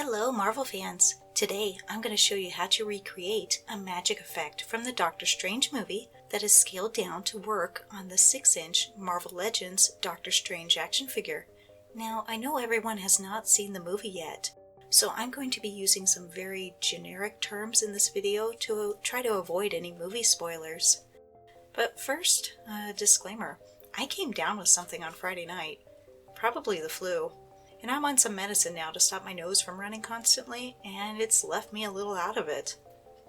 Hello Marvel fans! Today I'm going to show you how to recreate a magic effect from the Doctor Strange movie that is scaled down to work on the 6-inch Marvel Legends Doctor Strange action figure. Now I know everyone has not seen the movie yet, so I'm going to be using some very generic terms in this video to try to avoid any movie spoilers. But first, a disclaimer. I came down with something on Friday night, probably the flu. And I'm on some medicine now to stop my nose from running constantly, and it's left me a little out of it.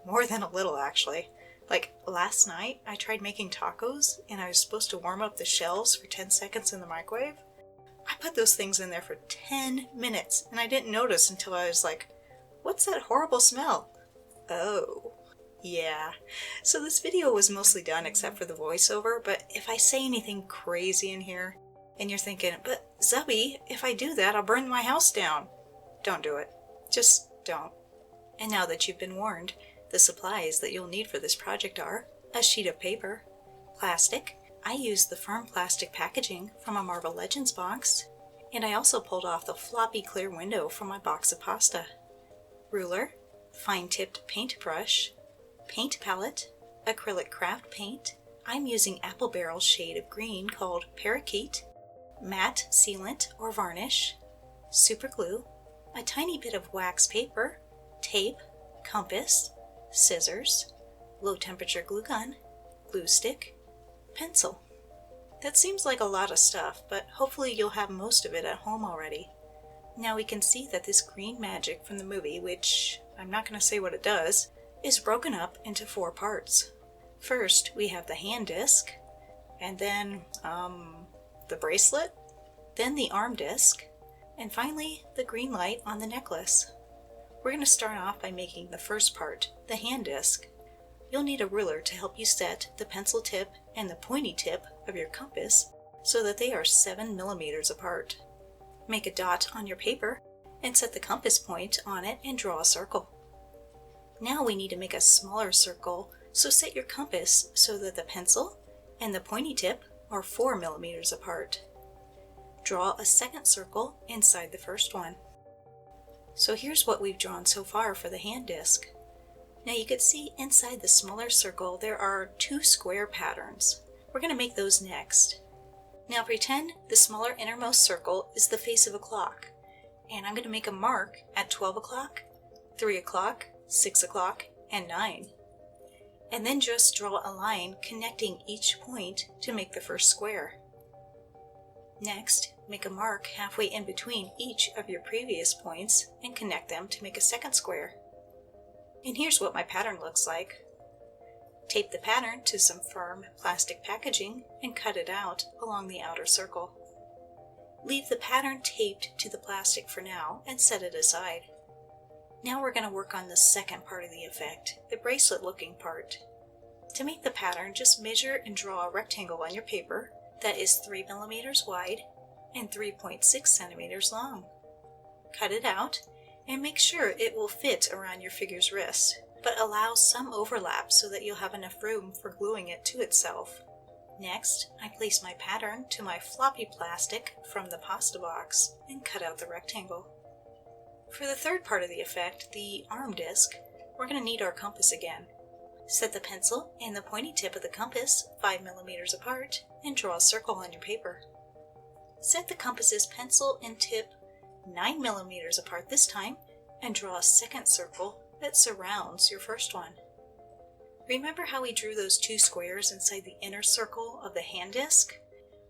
More than a little, actually. Like, last night, I tried making tacos, and I was supposed to warm up the shells for 10 seconds in the microwave. I put those things in there for 10 minutes, and I didn't notice until I was like, what's that horrible smell? Oh. Yeah. So this video was mostly done except for the voiceover, but if I say anything crazy in here, and you're thinking, but Zubbie, if I do that, I'll burn my house down. Don't do it. Just don't. And now that you've been warned, the supplies that you'll need for this project are a sheet of paper, plastic. I used the firm plastic packaging from a Marvel Legends box, and I also pulled off the floppy clear window from my box of pasta. Ruler, fine-tipped paintbrush, paint palette, acrylic craft paint. I'm using apple barrel shade of green called Parakeet, matte sealant or varnish, super glue, a tiny bit of wax paper, tape, compass, scissors, low temperature glue gun, glue stick, pencil. That seems like a lot of stuff, but hopefully you'll have most of it at home already. Now we can see that this green magic from the movie, which I'm not going to say what it does, is broken up into 4 parts. First, we have the hand disc, and then, the bracelet, then the arm disc, and finally the green light on the necklace. We're going to start off by making the first part, the hand disc. You'll need a ruler to help you set the pencil tip and the pointy tip of your compass so that they are 7 millimeters apart. Make a dot on your paper and set the compass point on it and draw a circle. Now we need to make a smaller circle, so set your compass so that the pencil and the pointy tip are 4 millimeters apart. Draw a second circle inside the first one. So here's what we've drawn so far for the hand disc. Now you can see inside the smaller circle there are 2 square patterns. We're going to make those next. Now pretend the smaller innermost circle is the face of a clock, and I'm going to make a mark at 12 o'clock, 3 o'clock, 6 o'clock, and 9. And then just draw a line connecting each point to make the first square. Next, make a mark halfway in between each of your previous points and connect them to make a second square. And here's what my pattern looks like. Tape the pattern to some firm plastic packaging and cut it out along the outer circle. Leave the pattern taped to the plastic for now and set it aside. Now we're going to work on the second part of the effect, the bracelet looking part. To make the pattern, just measure and draw a rectangle on your paper that is 3 millimeters wide and 3.6 centimeters long. Cut it out and make sure it will fit around your figure's wrist, but allow some overlap so that you'll have enough room for gluing it to itself. Next, I place my pattern to my floppy plastic from the pasta box and cut out the rectangle. For the third part of the effect, the arm disc, we're going to need our compass again. Set the pencil and the pointy tip of the compass 5 millimeters apart and draw a circle on your paper. Set the compass's pencil and tip 9 millimeters apart this time and draw a second circle that surrounds your first one. Remember how we drew those 2 squares inside the inner circle of the hand disc?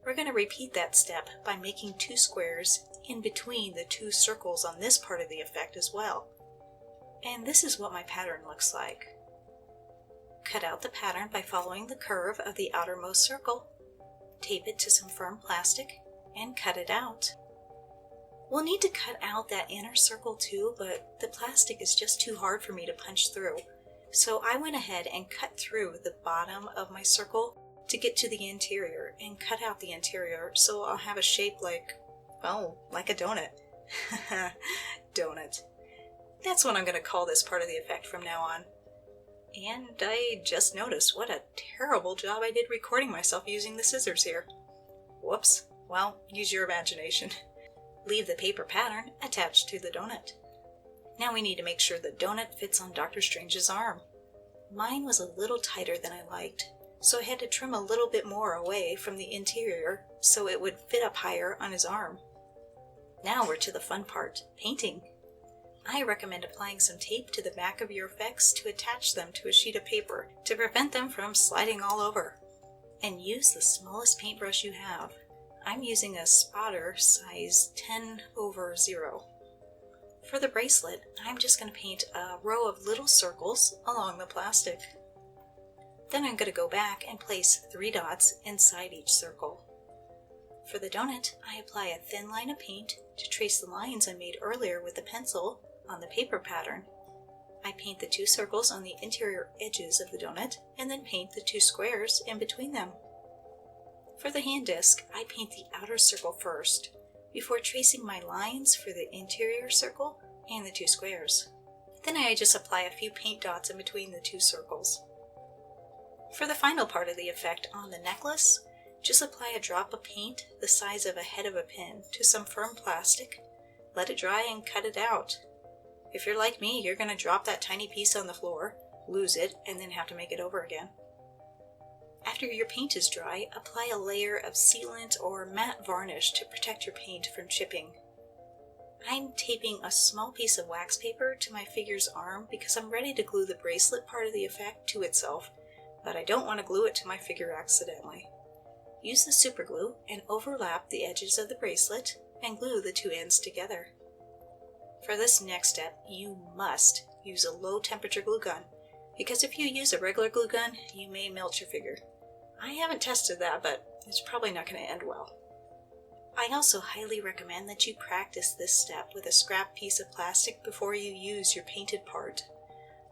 We're going to repeat that step by making 2 squares in between the 2 circles on this part of the effect as well. And this is what my pattern looks like. Cut out the pattern by following the curve of the outermost circle. Tape it to some firm plastic and cut it out. We'll need to cut out that inner circle too, but the plastic is just too hard for me to punch through. So I went ahead and cut through the bottom of my circle to get to the interior and cut out the interior so I'll have a shape like, well, like a donut. Donut. That's what I'm going to call this part of the effect from now on. And I just noticed what a terrible job I did recording myself using the scissors here. Whoops. Well, use your imagination. Leave the paper pattern attached to the donut. Now we need to make sure the donut fits on Dr. Strange's arm. Mine was a little tighter than I liked, so I had to trim a little bit more away from the interior so it would fit up higher on his arm. Now we're to the fun part, painting. I recommend applying some tape to the back of your effects to attach them to a sheet of paper to prevent them from sliding all over. And use the smallest paintbrush you have. I'm using a spotter size 10/0. For the bracelet, I'm just going to paint a row of little circles along the plastic. Then I'm going to go back and place 3 dots inside each circle. For the donut, I apply a thin line of paint to trace the lines I made earlier with the pencil on the paper pattern. I paint the 2 circles on the interior edges of the donut and then paint the 2 squares in between them. For the hand disc, I paint the outer circle first, before tracing my lines for the interior circle and the 2 squares. Then I just apply a few paint dots in between the 2 circles. For the final part of the effect on the necklace, just apply a drop of paint the size of a head of a pin to some firm plastic, let it dry and cut it out. If you're like me, you're going to drop that tiny piece on the floor, lose it, and then have to make it over again. After your paint is dry, apply a layer of sealant or matte varnish to protect your paint from chipping. I'm taping a small piece of wax paper to my figure's arm because I'm ready to glue the bracelet part of the effect to itself, but I don't want to glue it to my figure accidentally. Use the super glue and overlap the edges of the bracelet and glue the 2 ends together. For this next step, you must use a low temperature glue gun, because if you use a regular glue gun, you may melt your figure. I haven't tested that, but it's probably not going to end well. I also highly recommend that you practice this step with a scrap piece of plastic before you use your painted part.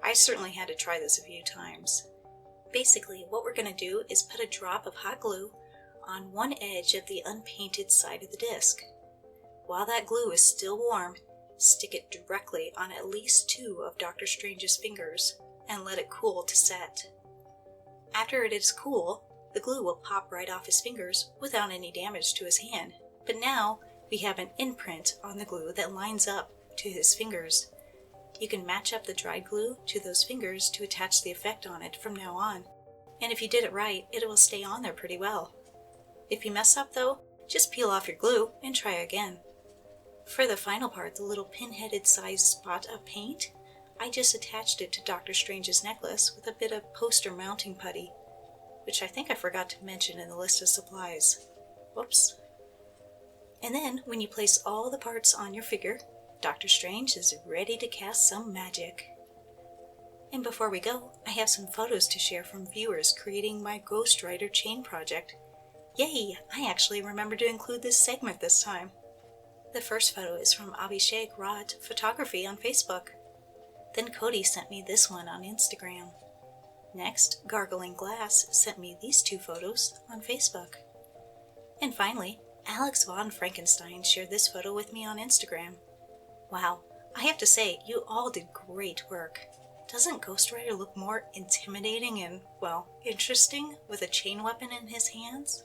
I certainly had to try this a few times. Basically, what we're going to do is put a drop of hot glue on one edge of the unpainted side of the disc. While that glue is still warm, stick it directly on at least 2 of Dr. Strange's fingers and let it cool to set. After it is cool, the glue will pop right off his fingers without any damage to his hand. But now we have an imprint on the glue that lines up to his fingers. You can match up the dried glue to those fingers to attach the effect on it from now on. And if you did it right, it will stay on there pretty well. If you mess up though, just peel off your glue and try again. For the final part, the little pin-headed sized spot of paint, I just attached it to Dr. Strange's necklace with a bit of poster mounting putty, which I think I forgot to mention in the list of supplies. Whoops. And then, when you place all the parts on your figure, Dr. Strange is ready to cast some magic. And before we go, I have some photos to share from viewers creating my Ghost Rider chain project. Yay! I actually remembered to include this segment this time. The first photo is from Abhishek Raj Photography on Facebook. Then Cody sent me this one on Instagram. Next, Gargling Glass sent me these 2 photos on Facebook. And finally, Alex Von Frankenstein shared this photo with me on Instagram. Wow, I have to say, you all did great work. Doesn't Ghost Rider look more intimidating and, well, interesting with a chain weapon in his hands?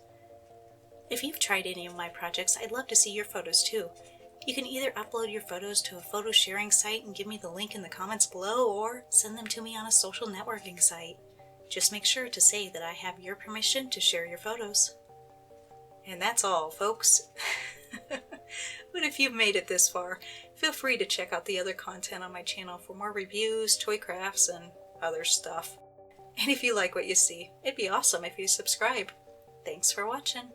If you've tried any of my projects, I'd love to see your photos too. You can either upload your photos to a photo sharing site and give me the link in the comments below, or send them to me on a social networking site. Just make sure to say that I have your permission to share your photos. And that's all, folks. But if you've made it this far, feel free to check out the other content on my channel for more reviews, toy crafts, and other stuff. And if you like what you see, it'd be awesome if you subscribe. Thanks for watching.